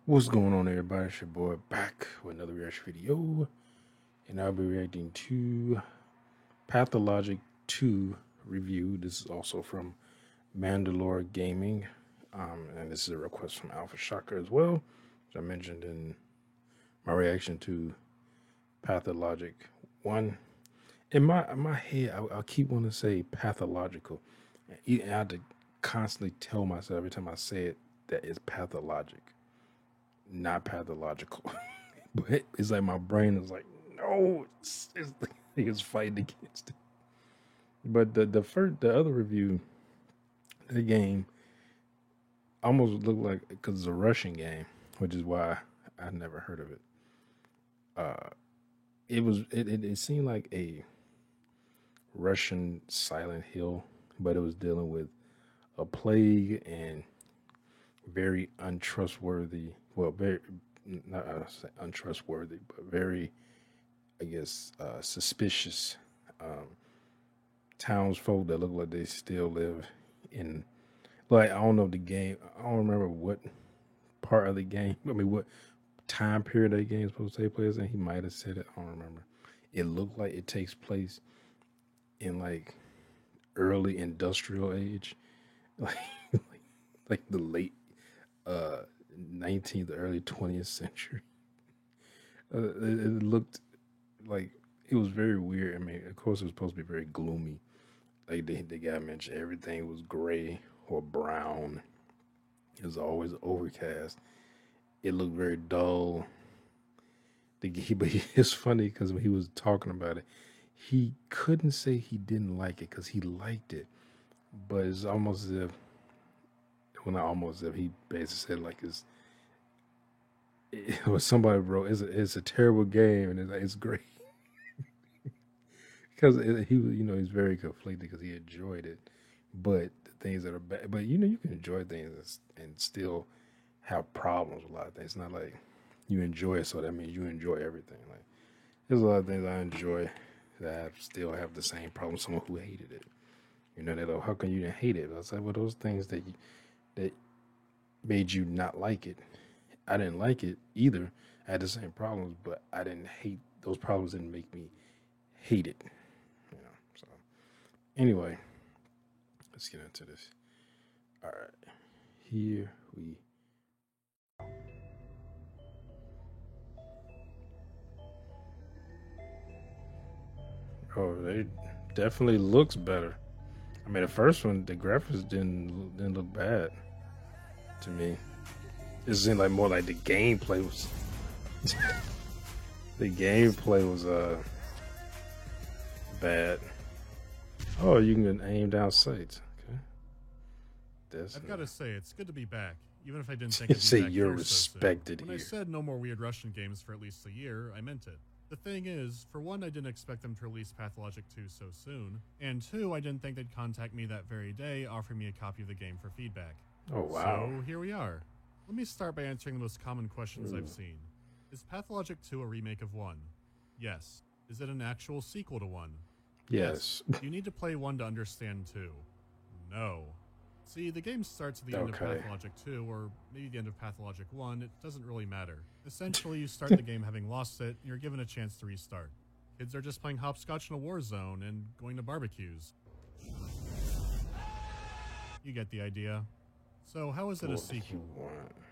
What's going on, everybody? It's your boy back with another reaction video, and I'll be reacting to Pathologic 2 review. This is also from Mandalore Gaming, and this is a request from Alpha Shocker as well, which I mentioned in my reaction to Pathologic 1. In my head, I keep wanting to say pathological, and I have to constantly tell myself every time I say it that it's pathologic, not pathological. But it's like my brain is like, no, it's fighting against it. But the other review, the game almost looked like, because it's a Russian game, which is why I never heard of it. It seemed like a Russian Silent Hill, but it was dealing with a plague and very untrustworthy. Well, very not untrustworthy, but very, I guess, suspicious townsfolk that look like they still live in. Like, I don't know the game. I don't remember what part of the game. I mean, what time period that game is supposed to take place in. He might have said it. I don't remember. It looked like it takes place in like early industrial age, like like the late 19th, early 20th century. It looked like it was very weird. I mean, of course, it was supposed to be very gloomy. Like the guy mentioned, everything was gray or brown. It was always overcast. It looked very dull. But it's funny because when he was talking about it, he couldn't say he didn't like it because he liked it. But it's almost as if, well, not almost as if, he basically said like it was somebody wrote, it's a terrible game and it's great. Because he was, he's very conflicted because he enjoyed it, but the things that are bad. But you can enjoy things and still have problems with a lot of things. It's not like you enjoy it, so that means you enjoy everything. Like, there's a lot of things I enjoy that I still have the same problem. Someone who hated it, they're like, how come you didn't hate it? I was like, well, those things that made you not like it, I didn't like it either. I had the same problems, but I didn't hate those problems. Didn't make me hate it. So anyway, let's get into this. All right, here we. Oh, they definitely looks better. I mean, the first one, the graphics didn't look bad to me. It seemed like more like the gameplay was. The gameplay was bad. Oh, you can aim down sights. Okay, I've got to say, it's good to be back, even if I didn't think I'd be say back you're here respected so soon. here. When I said no more weird Russian games for at least a year, I meant it. The thing is, for one, I didn't expect them to release Pathologic 2 so soon, and two, I didn't think they'd contact me that very day, offering me a copy of the game for feedback. Oh, wow. So here we are. Let me start by answering the most common questions I've seen. Is Pathologic 2 a remake of 1? Yes. Is it an actual sequel to 1? Yes. You need to play 1 to understand 2. No. See, the game starts at the end of Pathologic 2, or maybe the end of Pathologic 1, it doesn't really matter. Essentially, you start the game having lost it, and you're given a chance to restart. Kids are just playing hopscotch in a war zone, and going to barbecues. You get the idea. So how is it a sequel?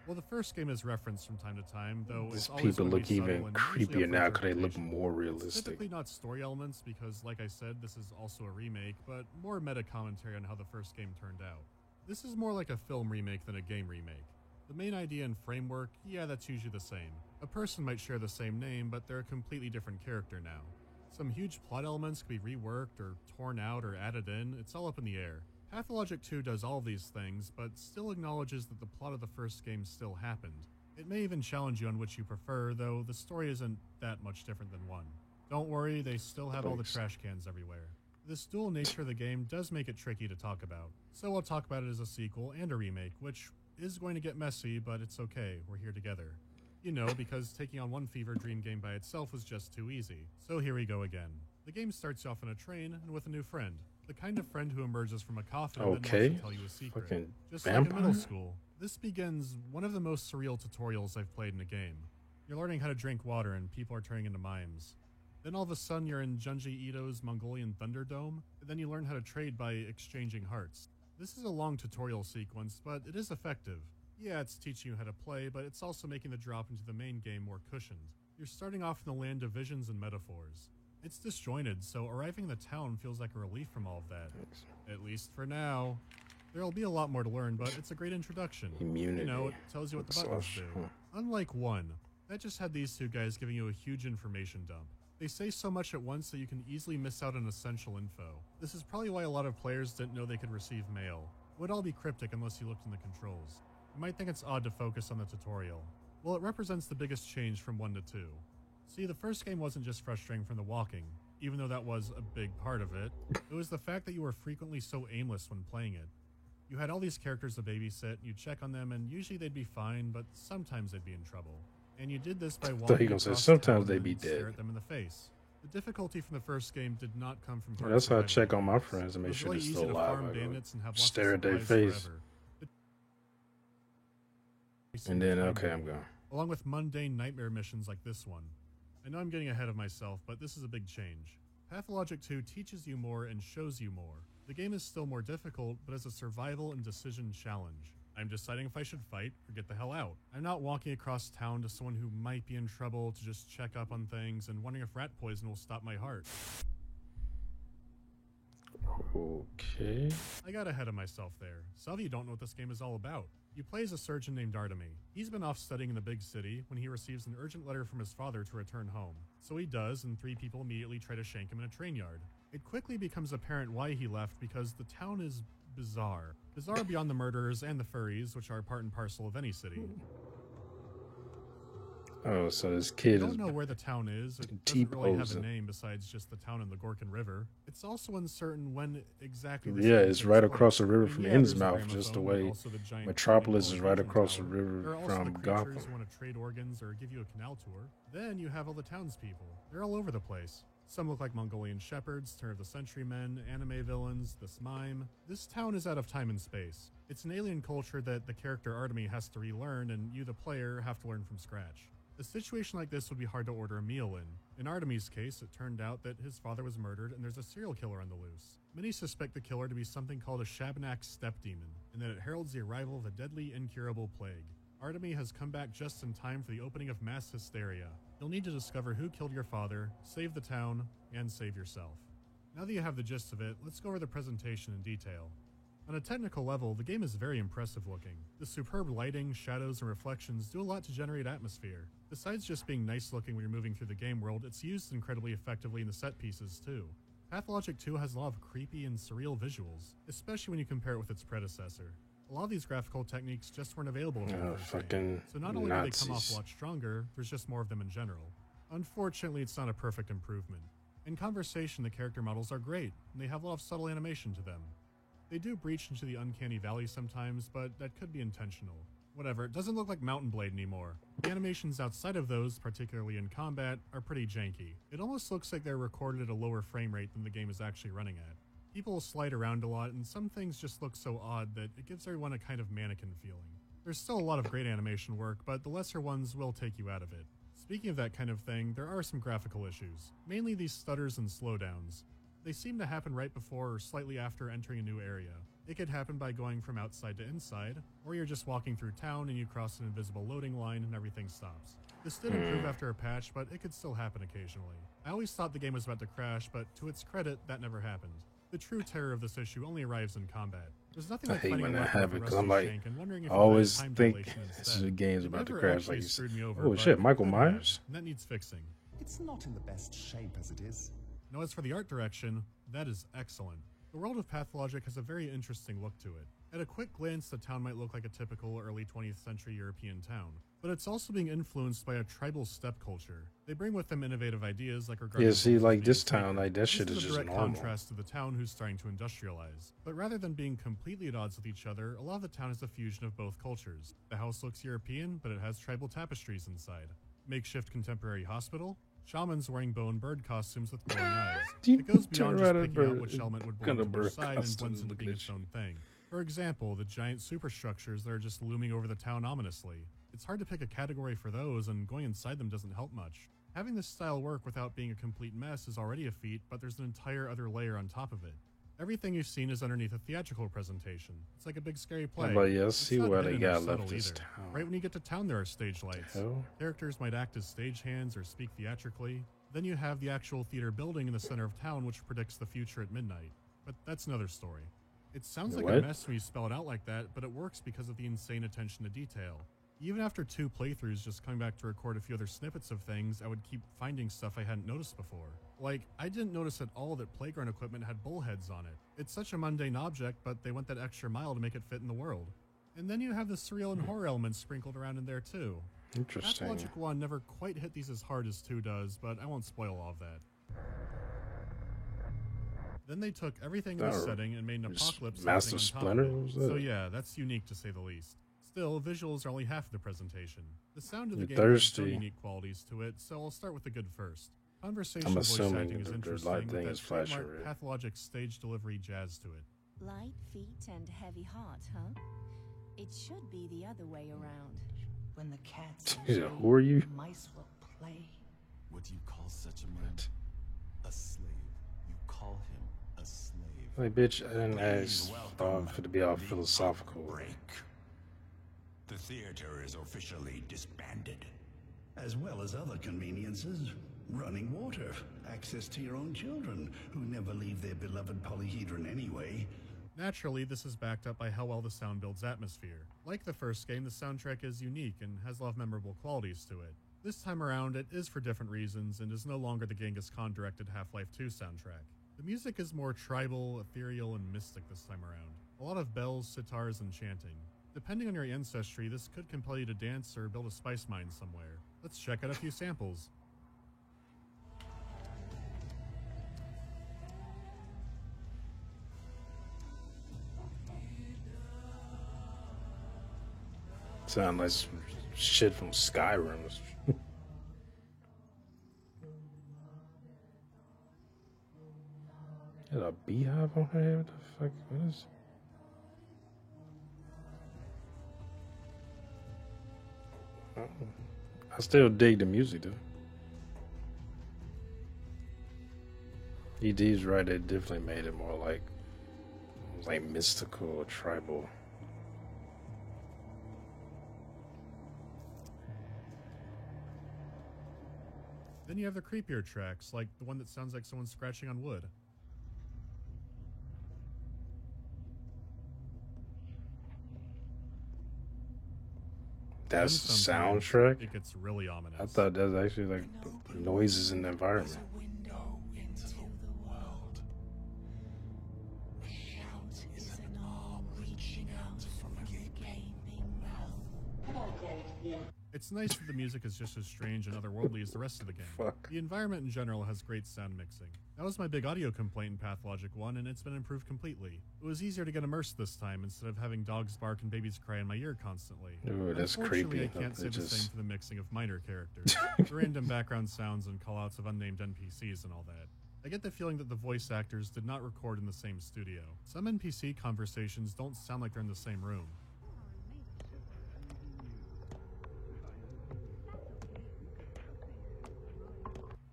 Well, the first game is referenced from time to time, though it's always people going to be look even creepier now because they look more realistic. It's typically not story elements because, like I said, this is also a remake, but more meta commentary on how the first game turned out. This is more like a film remake than a game remake. The main idea and framework, yeah, that's usually the same. A person might share the same name, but they're a completely different character now. Some huge plot elements could be reworked or torn out or added in, it's all up in the air. Pathologic 2 does all these things, but still acknowledges that the plot of the first game still happened. It may even challenge you on which you prefer, though the story isn't that much different than 1. Don't worry, they still have all the trash cans everywhere. This dual nature of the game does make it tricky to talk about, so I'll talk about it as a sequel and a remake, which is going to get messy, but it's okay, we're here together. You know, because taking on one fever dream game by itself was just too easy. So here we go again. The game starts you off on a train and with a new friend. The kind of friend who emerges from a coffin and then Okay. wants to tell you a secret. Fucking Just like in vampire? middle school. This begins one of the most surreal tutorials I've played in a game. You're learning how to drink water and people are turning into mimes. Then all of a sudden you're in Junji Ito's Mongolian Thunderdome, and then you learn how to trade by exchanging hearts. This is a long tutorial sequence, but it is effective. Yeah, it's teaching you how to play, but it's also making the drop into the main game more cushioned. You're starting off in the land of visions and metaphors. It's disjointed, so arriving in the town feels like a relief from all of that. At least for now. There'll be a lot more to learn, but it's a great introduction. Immunity. You know, it tells you what the buttons Slash, do. Unlike 1, that just had these two guys giving you a huge information dump. They say so much at once that you can easily miss out on essential info. This is probably why a lot of players didn't know they could receive mail. It would all be cryptic unless you looked in the controls. You might think it's odd to focus on the tutorial. Well, it represents the biggest change from 1 to 2. See, the first game wasn't just frustrating from the walking, even though that was a big part of it. It was the fact that you were frequently so aimless when playing it. You had all these characters to babysit, you'd check on them, and usually they'd be fine, but sometimes they'd be in trouble. And you did this by walking gonna say across sometimes town they'd and be stare dead. at them in the face. The difficulty from the first game did not come from Well, that's how I hard check survival on my mechanics. friends and It make was sure really they're easy still to alive. farm I go bandits and have lots stare of at their supplies face. forever. And then, okay, I'm gone. Along with mundane nightmare missions like this one. I know I'm getting ahead of myself, but this is a big change. Pathologic 2 teaches you more and shows you more. The game is still more difficult, but as a survival and decision challenge. I'm deciding if I should fight or get the hell out. I'm not walking across town to someone who might be in trouble to just check up on things and wondering if rat poison will stop my heart. Okay. I got ahead of myself there. Some of you don't know what this game is all about. You play as a surgeon named Artemy. He's been off studying in the big city when he receives an urgent letter from his father to return home. So he does, and 3 people immediately try to shank him in a train yard. It quickly becomes apparent why he left because the town is bizarre. Bizarre beyond the murderers and the furries, which are part and parcel of any city. Oh, so this I kid don't is know where the town is. It doesn't really have a T-posing. name besides just the town and the Gorkin River. It's also uncertain when exactly the Yeah, city it's takes right place. across the river And from yeah, there's Innsmouth, just the gramophone, way but also the giant Metropolis is Queen right Television across the Tower. river There are also from the creatures Gotham. who want to trade organs or give you a canal tour. Then you have all the townspeople. They're all over the place. Some look like Mongolian shepherds, Turn of the Century men, anime villains, the Smime. This town is out of time and space. It's an alien culture that the character Artemy has to relearn, and you, the player, have to learn from scratch. A situation like this would be hard to order a meal in. In Artemy's case, it turned out that his father was murdered and there's a serial killer on the loose. Many suspect the killer to be something called a Shabnak steppe demon, and that it heralds the arrival of a deadly, incurable plague. Artemy has come back just in time for the opening of mass hysteria. You'll need to discover who killed your father, save the town, and save yourself. Now that you have the gist of it, let's go over the presentation in detail. On a technical level, the game is very impressive looking. The superb lighting, shadows, and reflections do a lot to generate atmosphere. Besides just being nice looking when you're moving through the game world, it's used incredibly effectively in the set pieces too. Pathologic 2 has a lot of creepy and surreal visuals, especially when you compare it with its predecessor. A lot of these graphical techniques just weren't available in the first game. Fucking So not only do they come off Nazis. a lot stronger, there's just more of them in general. Unfortunately, it's not a perfect improvement. In conversation, the character models are great, and they have a lot of subtle animation to them. They do breach into the uncanny valley sometimes, but that could be intentional. Whatever, it doesn't look like Mountain Blade anymore. The animations outside of those, particularly in combat, are pretty janky. It almost looks like they're recorded at a lower frame rate than the game is actually running at. People slide around a lot, and some things just look so odd that it gives everyone a kind of mannequin feeling. There's still a lot of great animation work, but the lesser ones will take you out of it. Speaking of that kind of thing, there are some graphical issues, mainly these stutters and slowdowns. They seem to happen right before or slightly after entering a new area. It could happen by going from outside to inside, or you're just walking through town and you cross an invisible loading line and everything stops. This did improve after a patch, but it could still happen occasionally. I always thought the game was about to crash, but to its credit, that never happened. The true terror of this issue only arrives in combat. There's nothing I like hate fighting when a that weapon with happens, a 'cause I'm rusty like, shank and wondering if I it had always time think dilation this instead. game's It about to never crash. actually Like, screwed me over, oh but shit, Michael it could have, Myers? and that needs fixing. It's not in the best shape as it is. Now, as for the art direction, that is excellent. The world of Pathologic has a very interesting look to it. At a quick glance, the town might look like a typical early 20th century European town. But it's also being influenced by a tribal steppe culture. They bring with them innovative ideas like regarding Yeah, see, villages like being this town, sacred. like that shit This is is a just direct normal. contrast to the town who's starting to industrialize. But rather than being completely at odds with each other, a lot of the town is a fusion of both cultures. The house looks European, but it has tribal tapestries inside. Makeshift contemporary hospital. Shamans wearing bow and bird costumes with glowing eyes. You It goes turn beyond just around and picking out bird- which element would kind belong of to which bird side and costume blends into looking being at its you. own thing. For example, the giant superstructures that are just looming over the town ominously. It's hard to pick a category for those, and going inside them doesn't help much. Having this style work without being a complete mess is already a feat, but there's an entire other layer on top of it. Everything you've seen is underneath a theatrical presentation. It's like a big scary play. But yeah, It's see not why they hidden or got subtle left this either. town. Right when you get to town, there are stage lights. Hell? Characters might act as stagehands or speak theatrically. Then you have the actual theater building in the center of town, which predicts the future at midnight. But that's another story. It sounds like a What? mess when you spell it out like that, but it works because of the insane attention to detail. Even after 2 playthroughs just coming back to record a few other snippets of things, I would keep finding stuff I hadn't noticed before. Like, I didn't notice at all that playground equipment had bullheads on it. It's such a mundane object, but they went that extra mile to make it fit in the world. And then you have the surreal and horror elements sprinkled around in there too. Interesting. Pathologic 1 never quite hit these as hard as 2 does, but I won't spoil all of that. Then they took everything in the That setting and made an just apocalypse Master everything on top Splinter? of it. What was that? So yeah, that's unique to say the least. Still, visuals are only half of the presentation. The sound of the You're game has some thirsty. unique qualities to it, so I'll start with the good first. Conversation I'm voice assuming acting is the interesting, light thing with is that flashing trademark red. pathologic stage delivery jazz to it. Light feet and heavy heart, huh? It should be the other way around. When the cats Yeah, who are you? mice will play. What do you call such a man? A slave. You call him a slave. Like, bitch, I didn't Please ask welcome for to be all the philosophical. break. The theater is officially disbanded. As well as other conveniences. Running water, access to your own children, who never leave their beloved polyhedron anyway. Naturally, this is backed up by how well the sound builds atmosphere. Like the first game, the soundtrack is unique and has a lot of memorable qualities to it. This time around, it is for different reasons and is no longer the Genghis Khan-directed Half-Life 2 soundtrack. The music is more tribal, ethereal, and mystic this time around. A lot of bells, sitars, and chanting. Depending on your ancestry, this could compel you to dance or build a spice mine somewhere. Let's check out a few samples. Sound like some shit from Skyrim. Got a beehive on her head? What the fuck? What is? I still dig the music though. ED's right, they definitely made it more like mystical or tribal. Then you have the creepier tracks, like the one that sounds like someone scratching on wood. That's Then the sometimes soundtrack? It gets really ominous. I thought that was actually like the noises in the environment. Window into the world. The shout is an arm reaching out from a gaping mouth. It's nice that the music is just as strange and otherworldly as the rest of the game. Fuck. The environment in general has great sound mixing. That was my big audio complaint in Pathologic 1, and it's been improved completely. It was easier to get immersed this time instead of having dogs bark and babies cry in my ear constantly. Ooh, that's Unfortunately, creepy. I can't say It the same just- for the mixing of minor characters, the random background sounds and callouts of unnamed NPCs and all that. I get the feeling that the voice actors did not record in the same studio. Some NPC conversations don't sound like they're in the same room.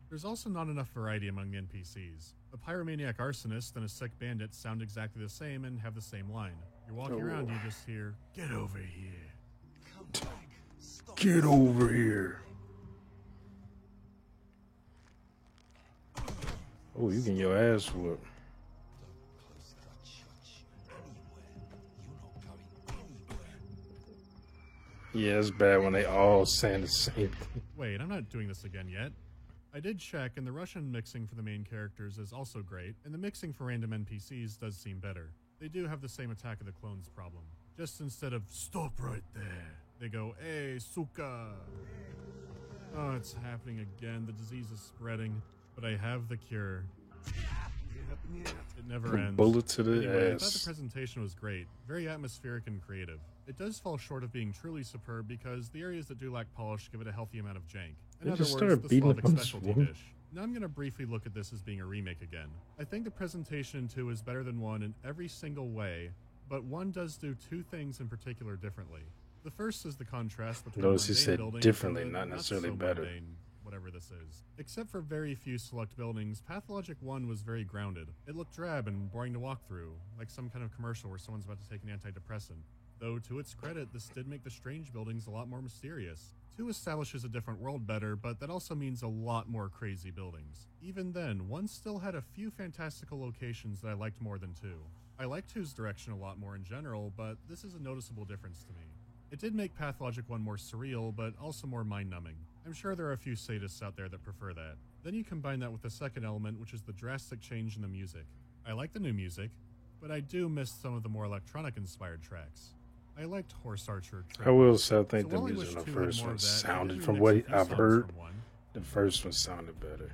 There's also not enough variety among the NPCs. A pyromaniac arsonist and a sick bandit sound exactly the same and have the same line. You're walking around, you just hear, "Get over here." Get over here. Oh, you getting your ass whooped. Yeah, it's bad when they all saying the same thing. Wait, I'm not doing this again yet. I did check, and the Russian mixing for the main characters is also great, and the mixing for random NPCs does seem better. They do have the same Attack of the Clones problem. Just instead of "stop right there," They go, "Hey, Suka." Oh, it's happening again. The disease is spreading, but I have the cure. It never ends. Bullet to the Anyway, I thought the ass. presentation was great, very atmospheric and creative. It does fall short of being truly superb because the areas that do lack polish give it a healthy amount of jank. In They other just words, started the beating Slavic up on this specialty woman. dish. Now I'm going to briefly look at this as being a remake again. I think the presentation in 2 is better than 1 in every single way, but 1 does do 2 things in particular differently. The first is the contrast between Notice he mundane said buildings differently, and the not necessarily so better. mundane, whatever this is. Except for very few select buildings, Pathologic 1 was very grounded. It looked drab and boring to walk through, like some kind of commercial where someone's about to take an antidepressant. Though, to its credit, this did make the strange buildings a lot more mysterious. 2 establishes a different world better, but that also means a lot more crazy buildings. Even then, 1 still had a few fantastical locations that I liked more than 2. I liked 2's direction a lot more in general, but this is a noticeable difference to me. It did make Pathologic 1 more surreal, but also more mind-numbing. I'm sure there are a few sadists out there that prefer that. Then you combine that with the second element, which is the drastic change in the music. I like the new music, but I do miss some of the more electronic-inspired tracks. I liked Horse Archer. I will say I think So the while I music in wish the 2 had first more one of that, it sounded, did from remix what a few I've songs heard, from 1. the first one sounded better.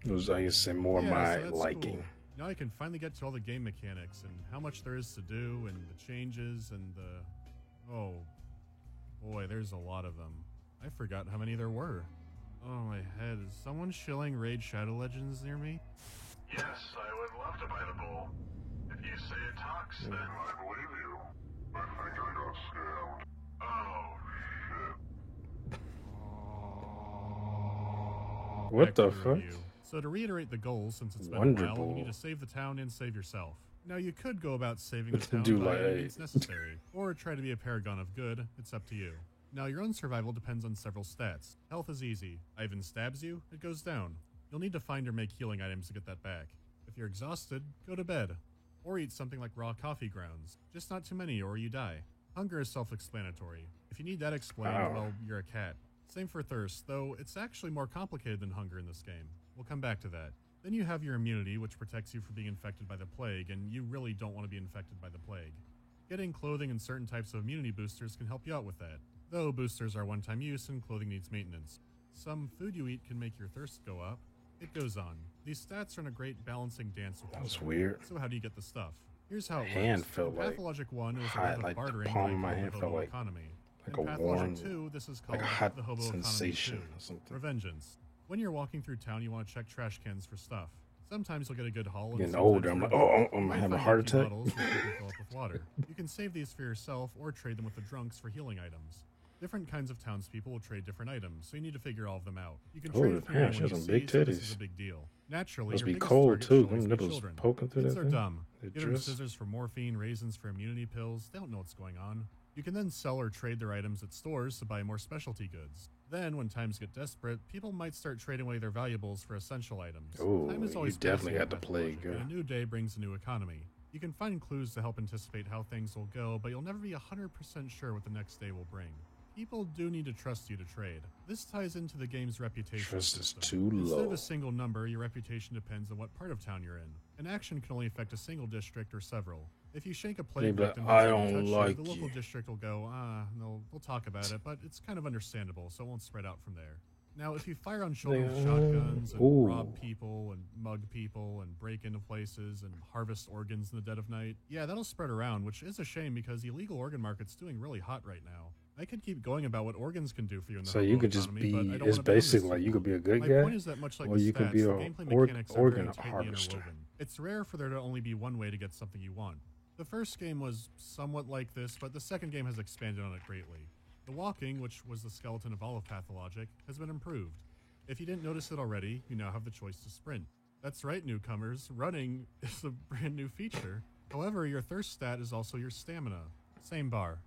It was, I guess, more Yeah, my so that's liking. cool. Now I can finally get to all the game mechanics and how much there is to do and the changes and the... Oh, boy, there's a lot of them. I forgot how many there were. Oh, my head. Is someone shilling Raid Shadow Legends near me? Yes, I would love to buy the bull. If you say it talks, then I believe you. I think I got scammed. Oh, shit. What Back the to fuck? review. So to reiterate the goals, since it's been Wonder a while, Bull. you need to save the town and save yourself. Now you could go about saving the What to town do, by like, any hey. means necessary, or try to be a paragon of good, it's up to you. Now your own survival depends on several stats. Health is easy. Ivan stabs you, it goes down. You'll need to find or make healing items to get that back. If you're exhausted, go to bed. Or eat something like raw coffee grounds. Just not too many or you die. Hunger is self-explanatory. If you need that explained, Wow. well, you're a cat. Same for thirst, though it's actually more complicated than hunger in this game. We'll come back to that. Then you have your immunity, which protects you from being infected by the plague, and you really don't want to be infected by the plague. Getting clothing and certain types of immunity boosters can help you out with that, though boosters are one-time use and clothing needs maintenance. Some food you eat can make your thirst go up. It goes on. These stats are in a great balancing dance with That each was other. weird. So how do you get the stuff? Here's how it Hand works. felt In like Pathologic 1, it was a hot, web of like the bartering palm like of my the hand felt hobo like- economy. like In a Pathologic warm, 2, this is like called a hot the hobo sensation economy 2. or something. Revengeance. When you're walking through town, you want to check trash cans for stuff. Sometimes you'll get a good haul. and Getting sometimes older, I'm you like, won't. oh, You I'm might having a find heart empty attack. bottles which you can fill up with water. You can save these for yourself or trade them with the drunks for healing items. Different kinds of townspeople will trade different items, so you need to figure all of them out. You can Oh, trade with damn, anyone she you has some see, big so this is titties. a big deal. Naturally, Must your be biggest cold, target too. should always Them be nipples children. poking through Kids that are thing. dumb. They Give them dress. scissors for morphine, raisins for immunity pills. They don't know what's going on. You can then sell or trade their items at stores to buy more specialty goods. Then, when times get desperate, people might start trading away their valuables for essential items. Ooh, Time is you always definitely passing got in the plague, Pathologic, and yeah. a new day brings a new economy. You can find clues to help anticipate how things will go, but you'll never be 100% sure what the next day will bring. People do need to trust you to trade. This ties into the game's reputation Trust is system. too Instead of low. a single number, your reputation depends on what part of town you're in. An action can only affect a single district or several. If you shake a plague Maybe victim who I doesn't don't touch you, like the local you. district will go, they'll talk about it, but it's kind of understandable, so it won't spread out from there. Now, if you fire on children with shotguns and Ooh. rob people and mug people and break into places and harvest organs in the dead of night, yeah, that'll spread around, which is a shame because the illegal organ market's doing really hot right now. I could keep going about what organs can do for you in the So hobo you could just economy, but I be, don't it's wanna bound basically this like too you could be a good My guy, point is that much like or the you could stats, be the a gameplay org- mechanics are organ very tightly harvester. interwoven. It's rare for there to only be one way to get something you want. The first game was somewhat like this, but the second game has expanded on it greatly. The walking, which was the skeleton of all of Pathologic, has been improved. If you didn't notice it already, you now have the choice to sprint. That's right, newcomers, running is a brand new feature. However, your thirst stat is also your stamina. Same bar.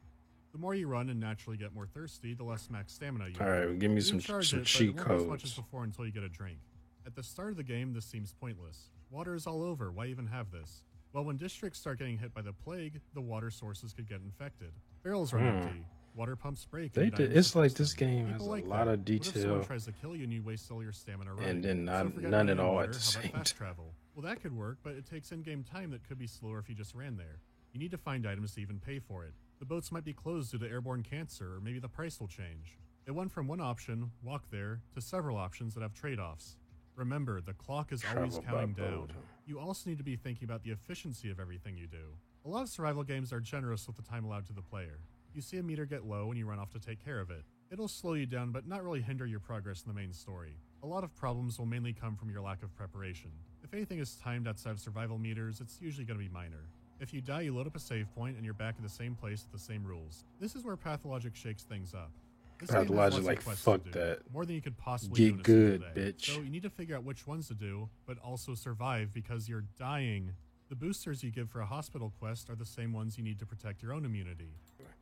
The more you run and naturally get more thirsty, the less max stamina you All have. right, give me You some charge some it, but cheat it won't be as much as codes. before until you get a drink. At the start of the game, this seems pointless. Water is all over, why even have this? Well, when districts start getting hit by the plague, the water sources could get infected. Barrels run empty. Water pumps break. They and did. items It's like fix this them. game has People a like lot that. of What if someone detail, tries to kill you and you waste all your stamina running? and then So not forget none running at all water, at the how about same fast time. travel? Well, that could work, but it takes in-game time that could be slower if you just ran there. You need to find items to even pay for it. The boats might be closed due to airborne cancer, or maybe the price will change. It went from one option, walk there, to several options that have trade-offs. Remember, the clock is always Travel by counting down. boat. You also need to be thinking about the efficiency of everything you do. A lot of survival games are generous with the time allowed to the player. You see a meter get low and you run off to take care of it. It'll slow you down but not really hinder your progress in the main story. A lot of problems will mainly come from your lack of preparation. If anything is timed outside of survival meters, it's usually going to be minor. If you die, you load up a save point and you're back at the same place with the same rules. This is where Pathologic shakes things up. This game has Pathologic, lots of like, quests fuck to do, that. more than you could possibly Get do in a single good, day. bitch. So you need to figure out which ones to do, but also survive because you're dying. The boosters you give for a hospital quest are the same ones you need to protect your own immunity.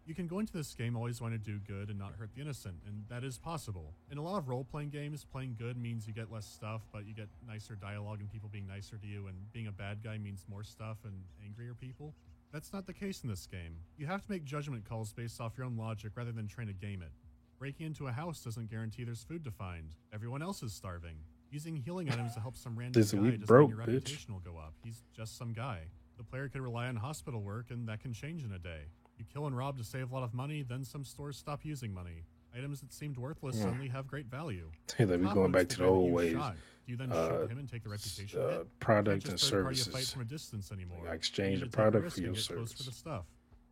You can go into this game always wanting to do good and not hurt the innocent, and that is possible. In a lot of role-playing games, playing good means you get less stuff, but you get nicer dialogue and people being nicer to you, and being a bad guy means more stuff and angrier people. That's not the case in this game. You have to make judgment calls based off your own logic rather than trying to game it. Breaking into a house doesn't guarantee there's food to find. Everyone else is starving. Using healing items to help some random Listen, guy we doesn't broke, mean your bitch. reputation will go up. He's just some guy. The player could rely on hospital work, and that can change in a day. You kill and rob to save a lot of money, then some stores stop using money. Items that seemed worthless suddenly have great value. Hey, like we Top going one's back the to the guy that old you ways. shot. Do you then shoot him and take the reputation hit? You can't Product and just third-party a fight services. from a distance anymore. Like, exchange You the need to take a product risk for and your get close for the service. stuff.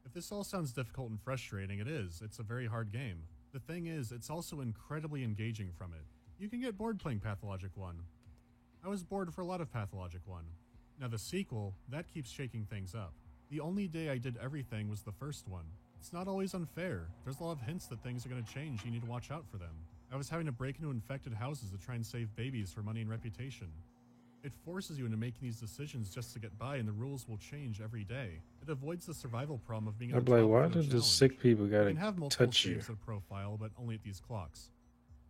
If this all sounds difficult and frustrating, it is. It's a very hard game. The thing is, it's also incredibly engaging from it. You can get bored playing Pathologic 1. I was bored for a lot of Pathologic 1. Now the sequel, that keeps shaking things up. The only day I did everything was the first one. It's not always unfair. There's a lot of hints that things are going to change. You need to watch out for them. I was having to break into infected houses to try and save babies for money and reputation. It forces you into making these decisions just to get by, and the rules will change every day. It avoids the survival problem of being I'm at the like, top why for the does the challenge. sick people You gotta can have multiple touch you? saves at profile, but only at these clocks.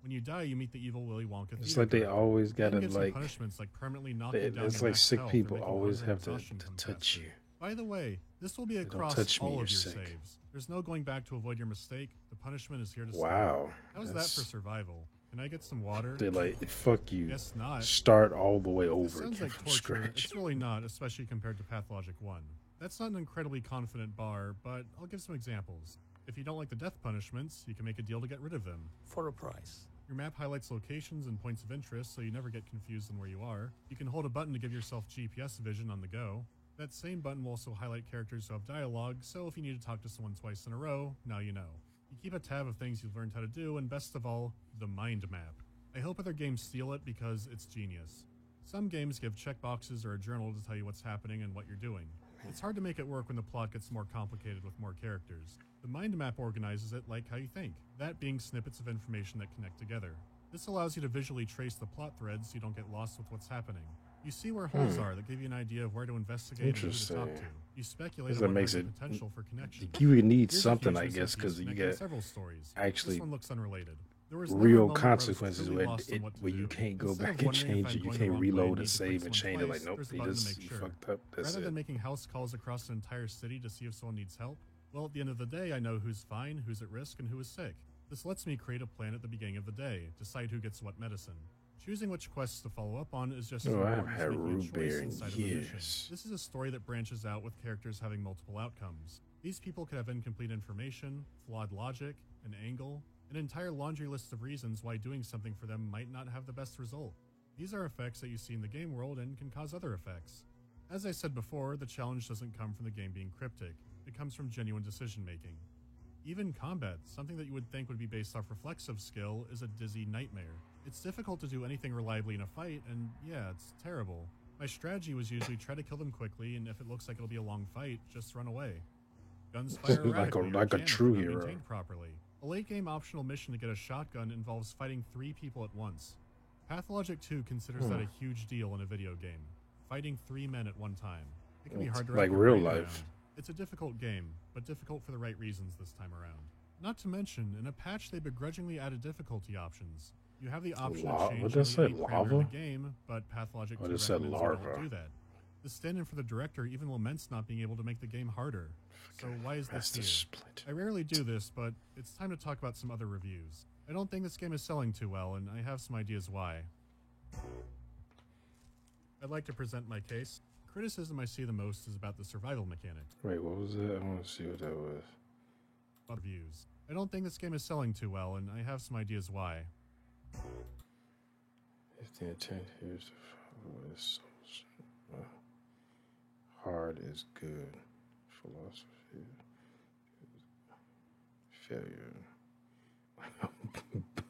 When you die, you meet the evil Willy Wonka. It's theater like they director. always You then gotta get some like. punishments like permanently knocking down It's your like max sick health or people making always hunger have to exhaustion come touch faster. you. By the way, this will be don't across touch me, all you're of your sick. saves. There's no going back to avoid your mistake. The punishment is here to stay. Wow, How's that that's- for survival? Can I get some water? They're like, fuck you. Guess not. Start all the way This over sounds again like from torture. scratch. It's really not, especially compared to Pathologic 1. That's not an incredibly confident bar, but I'll give some examples. If you don't like the death punishments, you can make a deal to get rid of them. For a price. Your map highlights locations and points of interest so you never get confused on where you are. You can hold a button to give yourself GPS vision on the go. That same button will also highlight characters who have dialogue, so if you need to talk to someone twice in a row, now you know. You keep a tab of things you've learned how to do, and best of all, the mind map. I hope other games steal it because it's genius. Some games give checkboxes or a journal to tell you what's happening and what you're doing. It's hard to make it work when the plot gets more complicated with more characters. The mind map organizes it like how you think, that being snippets of information that connect together. This allows you to visually trace the plot threads so you don't get lost with what's happening. You see where holes are that give you an idea of where to investigate and who to talk to. Interesting. You speculate That about makes the it- potential for connection. You would need Here's a something, huge I guess, recipe because you connecting get several stories. actually This one looks unrelated. There was never a real moment where I was consequences truly where, lost on what to where you do. can't go Instead of back and wondering if change I'm it. You going the can't wrong way reload need and to save fix and one change it. Like, twice, nope, there's a you button to just make you sure. fucked up. That's Rather it. than making house calls across an entire city to see if someone needs help, well, at the end of the day, I know who's fine, who's at risk, and who is sick. This lets me create a plan at the beginning of the day, decide who gets what medicine. Choosing which quests to follow up on is just as Oh, I haven't important as had making a root choice beer in inside of the mission. years. This is a story that branches out with characters having multiple outcomes. These people could have incomplete information, flawed logic, an angle, an entire laundry list of reasons why doing something for them might not have the best result. These are effects that you see in the game world and can cause other effects. As I said before, the challenge doesn't come from the game being cryptic. It comes from genuine decision making. Even combat, something that you would think would be based off reflexive skill, is a dizzy nightmare. It's difficult to do anything reliably in a fight, and yeah, it's terrible. My strategy was usually try to kill them quickly, and if it looks like it'll be a long fight, just run away. Guns fire Like a- erratically or like a jam if true they're not hero. maintained properly. A late-game optional mission to get a shotgun involves fighting 3 people at once. Pathologic 2 considers that a huge deal in a video game. Fighting 3 men at one time. It can be It's hard to like wrap your real brain life. around. It's a difficult game, but difficult for the right reasons this time around. Not to mention, in a patch they begrudgingly added difficulty options. You have the option to change What did I say, nearly any parameter in lava? the game, but Pathologic Oh, 2 it said recommends you larva. don't do that. The stand-in for the director even laments not being able to make the game harder. So why is this Master here? Splinter. I rarely do this, but it's time to talk about some other reviews. I don't think this game is selling too well, and I have some ideas why. I'd like to present my case. Criticism I see the most is about the survival mechanic. Wait, what was that? I want to see what that was. Reviews. I don't think this game is selling too well, and I have some ideas why. 15 10 here's the hard is good. Philosophy. Failure.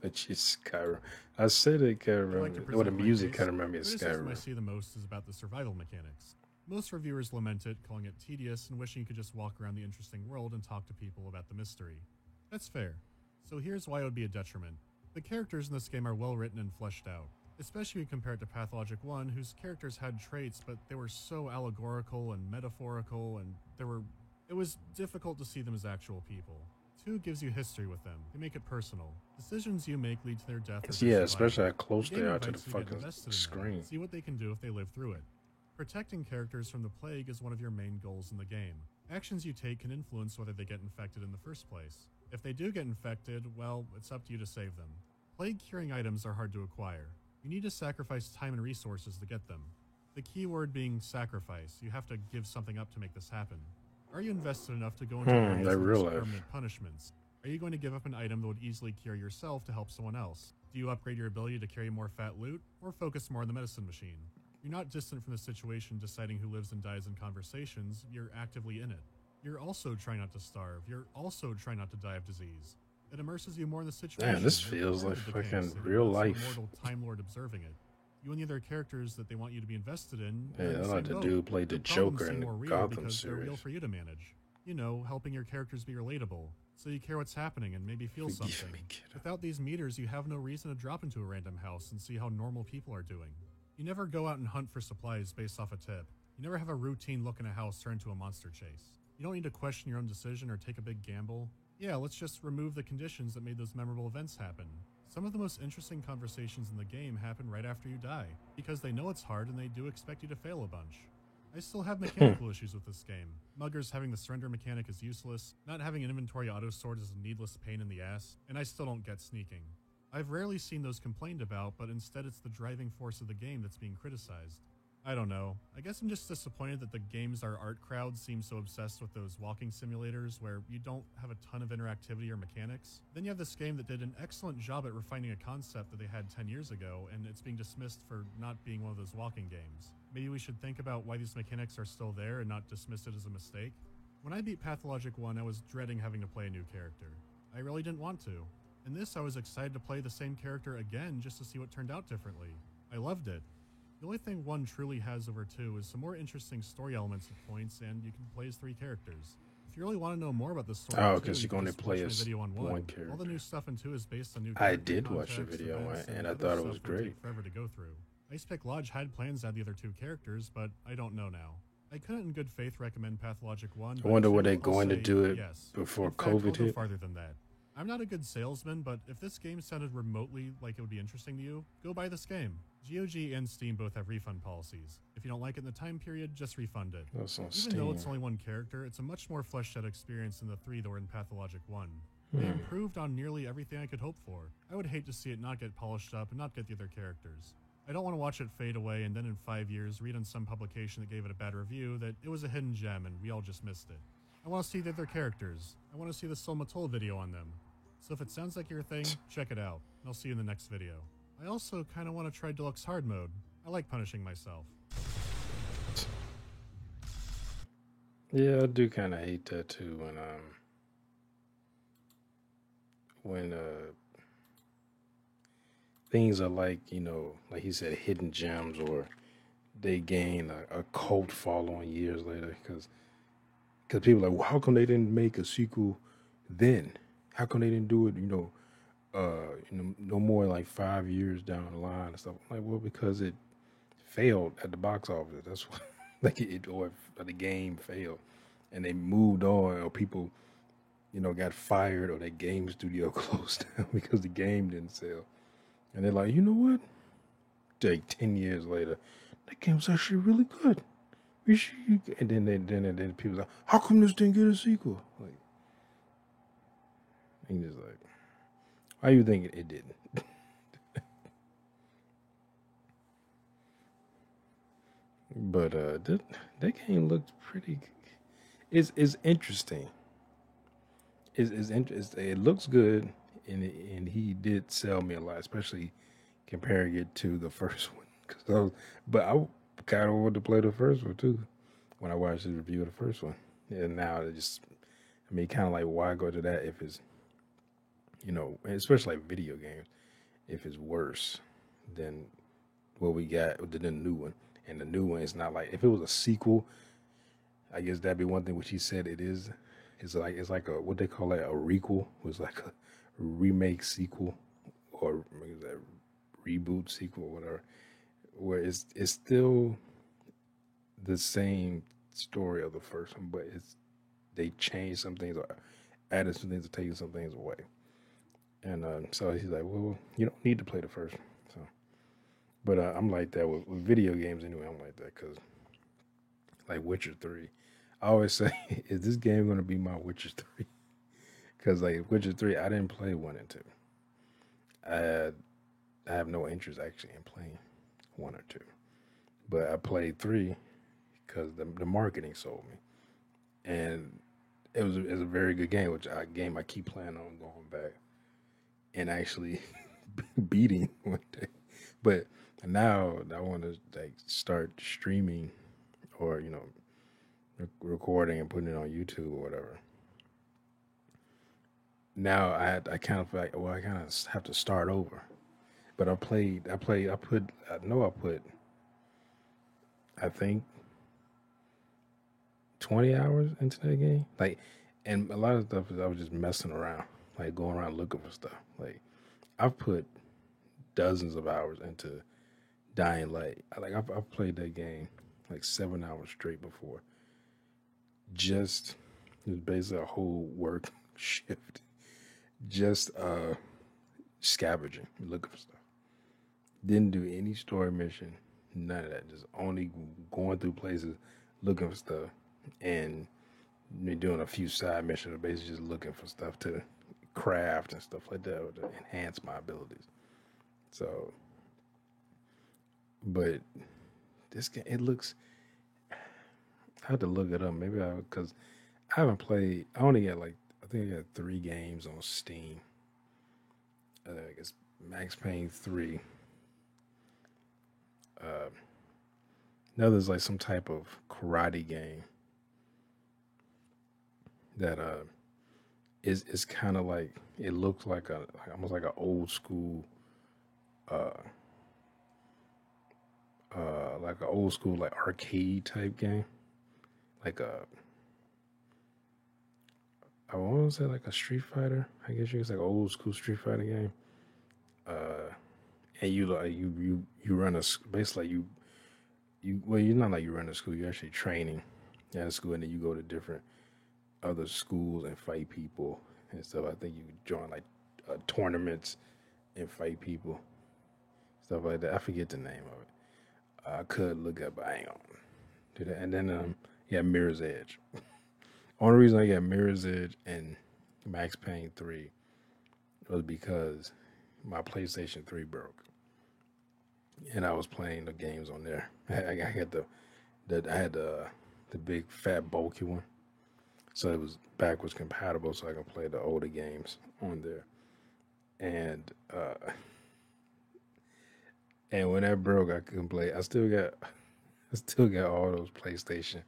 But you Skyrim. I said it kind of I'd like to remember. What the present my music case. kind of remember me of Criticism I Skyrim. see the most is about the survival mechanics. Most reviewers lament it, calling it tedious and wishing you could just walk around the interesting world and talk to people about the mystery. That's fair. So here's why it would be a detriment. The characters in this game are well written and fleshed out, especially compared to Pathologic 1, whose characters had traits, but they were so allegorical and metaphorical, and it was difficult to see them as actual people. 2 gives you history with them. They make it personal. Decisions you make lead to their death. or Yeah, their especially survival. how close The they game are to the invites you get fucking invested in them, screen. see what they can do if they live through it. Protecting characters from the plague is one of your main goals in the game. Actions you take can influence whether they get infected in the first place. If they do get infected, well, it's up to you to save them. Plague-curing items are hard to acquire. You need to sacrifice time and resources to get them. The key word being sacrifice. You have to give something up to make this happen. Are you invested enough to go into areas like with real life. permanent punishments? Are you going to give up an item that would easily cure yourself to help someone else? Do you upgrade your ability to carry more fat loot, or focus more on the medicine machine? You're not distant from the situation deciding who lives and dies in conversations, you're actively in it. You're also trying not to starve, you're also trying not to die of disease. It immerses you more in the situation. Damn, this You're feels part like of the fucking chaos, and real you're not some life. Mortal Time Lord observing it. You and the other characters that they want you to be invested in. Yeah, are in I the like same the boat. dude played the problems Joker seem in the more real Gotham because they're real series. for you to manage. You know, helping your characters be relatable, so you care what's happening and maybe feel Forgive something. me, kid. Without these meters, you have no reason to drop into a random house and see how normal people are doing. You never go out and hunt for supplies based off a tip. You never have a routine look in a house turn into a monster chase. You don't need to question your own decision or take a big gamble. Yeah, let's just remove the conditions that made those memorable events happen. Some of the most interesting conversations in the game happen right after you die, because they know it's hard and they do expect you to fail a bunch. I still have mechanical issues with this game. Muggers having the surrender mechanic is useless, not having an inventory auto sort is a needless pain in the ass, and I still don't get sneaking. I've rarely seen those complained about, but instead it's the driving force of the game that's being criticized. I don't know. I guess I'm just disappointed that the games our art crowd seems so obsessed with those walking simulators where you don't have a ton of interactivity or mechanics. Then you have this game that did an excellent job at refining a concept that they had 10 years ago, and it's being dismissed for not being one of those walking games. Maybe we should think about why these mechanics are still there and not dismiss it as a mistake. When I beat Pathologic 1, I was dreading having to play a new character. I really didn't want to. In this, I was excited to play the same character again just to see what turned out differently. I loved it. The only thing 1 truly has over 2 is some more interesting story elements and points, and you can play as 3 characters. If you really want to know more about the story, Oh, of 2, because you you can can only just play watch my as video on 1. one All the character. new stuff in 2 is based on new I character did watch the context, video on events, it, and I other thought it stuff was that would great. take forever to go through. Icepick Lodge had plans to add the other 2 characters, but I don't know now. I couldn't in good faith recommend Pathologic 1. I but wonder were 2, they I'll going to say do it yes. before In fact, I'll COVID go hit? farther than that. I'm not a good salesman, but if this game sounded remotely like it would be interesting to you, go buy this game. GOG and Steam both have refund policies. If you don't like it in the time period, just refund it. That's on Even though it's Steam. only 1 character, it's a much more fleshed out experience than the 3 that were in Pathologic 1. They improved on nearly everything I could hope for. I would hate to see it not get polished up and not get the other characters. I don't want to watch it fade away and then in 5 years read on some publication that gave it a bad review that it was a hidden gem and we all just missed it. I want to see the other characters. I want to see the Sol Matol video on them. So if it sounds like your thing, check it out. I'll see you in the next video. I also kind of want to try Deluxe Hard Mode. I like punishing myself. Yeah, I do kind of hate that too when things are like, you know, like he said, hidden gems, or they gain a cult following years later, because people are like, well, how come they didn't make a sequel then? How come they didn't do it, no more like 5 years down the line and stuff? I'm like, well, because it failed at the box office. That's what, or the game failed, and they moved on, or people, got fired, or their game studio closed down because the game didn't sell. And they're like, you know what? Like 10 years later, that game was actually really good. We should. And then people like, how come this didn't get a sequel? Like, and just like, why you think it didn't? But that game looked pretty. It's interesting. It looks good, and he did sell me a lot, especially comparing it to the first one. But I kind of wanted to play the first one too when I watched the review of the first one, and now it just, I mean, kind of like why go to that if it's, especially like video games, if it's worse than what we got than the new one, and the new one is not like if it was a sequel. I guess that'd be one thing which he said it is. It's like a what they call it a requel. It was like a remake sequel or is that reboot sequel or whatever. Where it's still the same story of the first one, but they changed some things or added some things or taken some things away. And so he's like, well, you don't need to play the first one. So, but I'm like that with video games anyway. I'm like that because like Witcher 3. I always say, is this game going to be my Witcher 3? Because like Witcher 3, I didn't play 1 and 2. I have no interest actually in playing 1 or 2. But I played 3 because the marketing sold me. And it was a very good game, game I keep playing on going back and actually beating one day. But now I want to like start streaming or, recording and putting it on YouTube or whatever. Now I kind of feel like, well, I kind of have to start over. But I think 20 hours into that game. Like, and a lot of stuff is I was just messing around, like going around looking for stuff. Like, I've put dozens of hours into Dying Light. I've played that game like 7 hours straight before. Just it was basically a whole work shift. Just scavenging, looking for stuff. Didn't do any story mission, none of that. Just only going through places, looking for stuff, and doing a few side missions, basically just looking for stuff to craft and stuff like that to enhance my abilities. So, but this game, it looks. I have to look it up. Maybe because I haven't played. I only got I think I got 3 games on Steam. I guess Max Payne 3. Another's like some type of karate game that is kind of like it looks like almost like an old school like arcade type game. Like I want to say like a Street Fighter. I guess it's like an old school Street Fighter game. And you run basically you're not like you run a school. You're actually training at a school, and then you go to different other schools and fight people and stuff. I think you join like tournaments and fight people, stuff like that. I forget the name of it. I could look up, but I ain't gonna do that. And then Mirror's Edge. Only reason I got Mirror's Edge and Max Payne 3 was because my PlayStation 3 broke, and I was playing the games on there. I had the big fat bulky one, so it was backwards compatible, so I can play the older games on there. And when that broke, I couldn't play. I still got all those PlayStation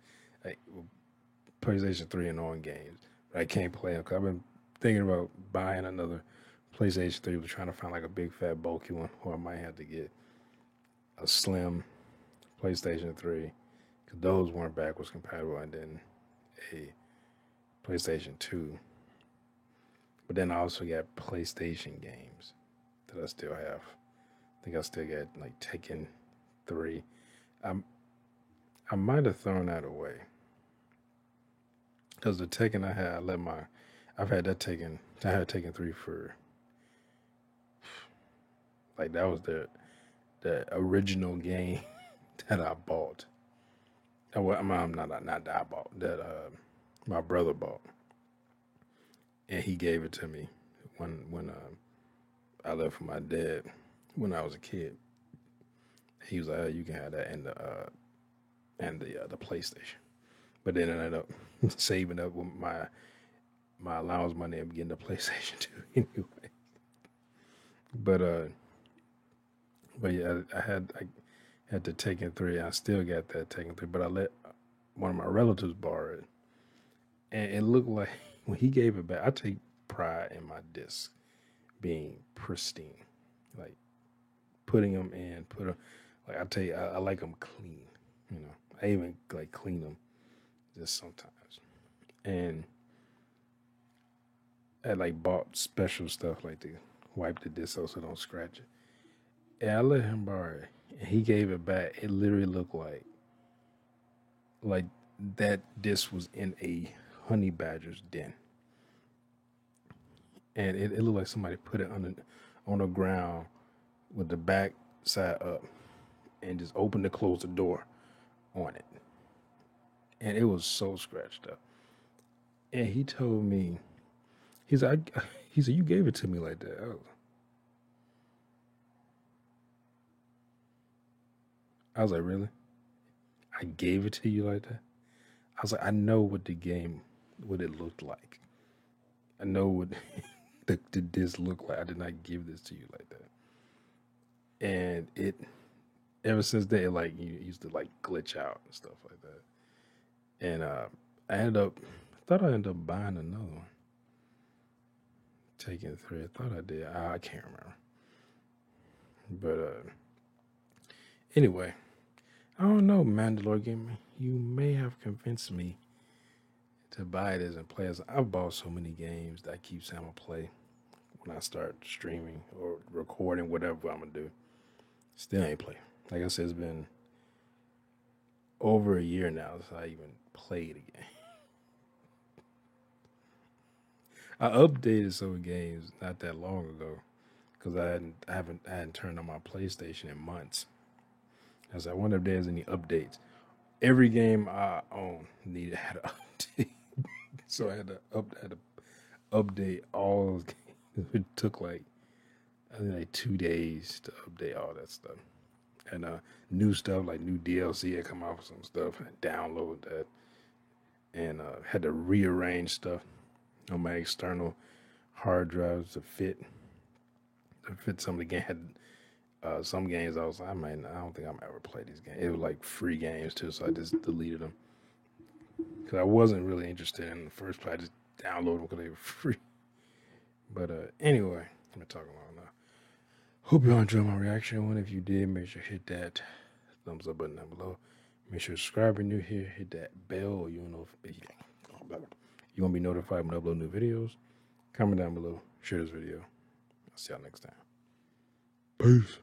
3 and on games, but I can't play them because I've been thinking about buying another PlayStation 3. Was trying to find like a big fat bulky one, or I might have to get a slim PlayStation 3 because those weren't backwards compatible, and then a PlayStation 2. But then I also got PlayStation games that I still have. I think I still got like Tekken 3. I might have thrown that away because the Tekken I had, I've had that Tekken. I had Tekken 3 for like that was the original game that I bought. I'm not that I bought that. My brother bought, and he gave it to me when I left for my dad when I was a kid. He was like, oh, "You can have that," and and the PlayStation. But then I ended up saving up with my allowance money and getting the PlayStation 2 anyway. But yeah, I had the Tekken 3. I still got that Tekken 3, but I let one of my relatives borrow it. And it looked like when he gave it back, I take pride in my discs being pristine. Like putting them in, like I tell you, I like them clean. You know, I even like clean them just sometimes. And I like bought special stuff like to wipe the disc so it don't scratch it. And I let him borrow it, and he gave it back. It literally looked like that disc was in a honey badger's den. And it looked like somebody put it on the ground with the back side up and just opened and closed the door on it. And it was so scratched up. And he told me, he said, you gave it to me like that. I was like, really? I gave it to you like that? I was like, I know what what it looked like. I know what did this look like. I did not give this to you like that. And it, ever since then, it like, you used to like glitch out and stuff like that. And I thought I ended up buying another one. Taking 3. I thought I did. I can't remember. But anyway, I don't know, Mandalore Gaming. You may have convinced me to buy this and play it. I've bought so many games that I keep saying I'm going to play when I start streaming or recording, whatever I'm going to do. Still ain't play. Like I said, it's been over a year now since I even played a game. I updated some games not that long ago because I hadn't turned on my PlayStation in months. I was like, I wonder if there's any updates. Every game I own had an update, so I had to update all those games. It took I think 2 days to update all that stuff, and new stuff like new DLC had come out with some stuff. I downloaded that and had to rearrange stuff on my external hard drives to fit some of the games. Some games I was like, I don't think I'm ever play these games. It was like free games too, so I just deleted them because I wasn't really interested in the first place. I just downloaded them because they were free. But anyway, I'm talking about now. Hope you all enjoyed my reaction. And if you did, make sure to hit that thumbs up button down below. Make sure to subscribe if you're new here. Hit that bell. You'll know you're gonna be notified when I upload new videos. Comment down below. Share this video. I'll see y'all next time. Peace.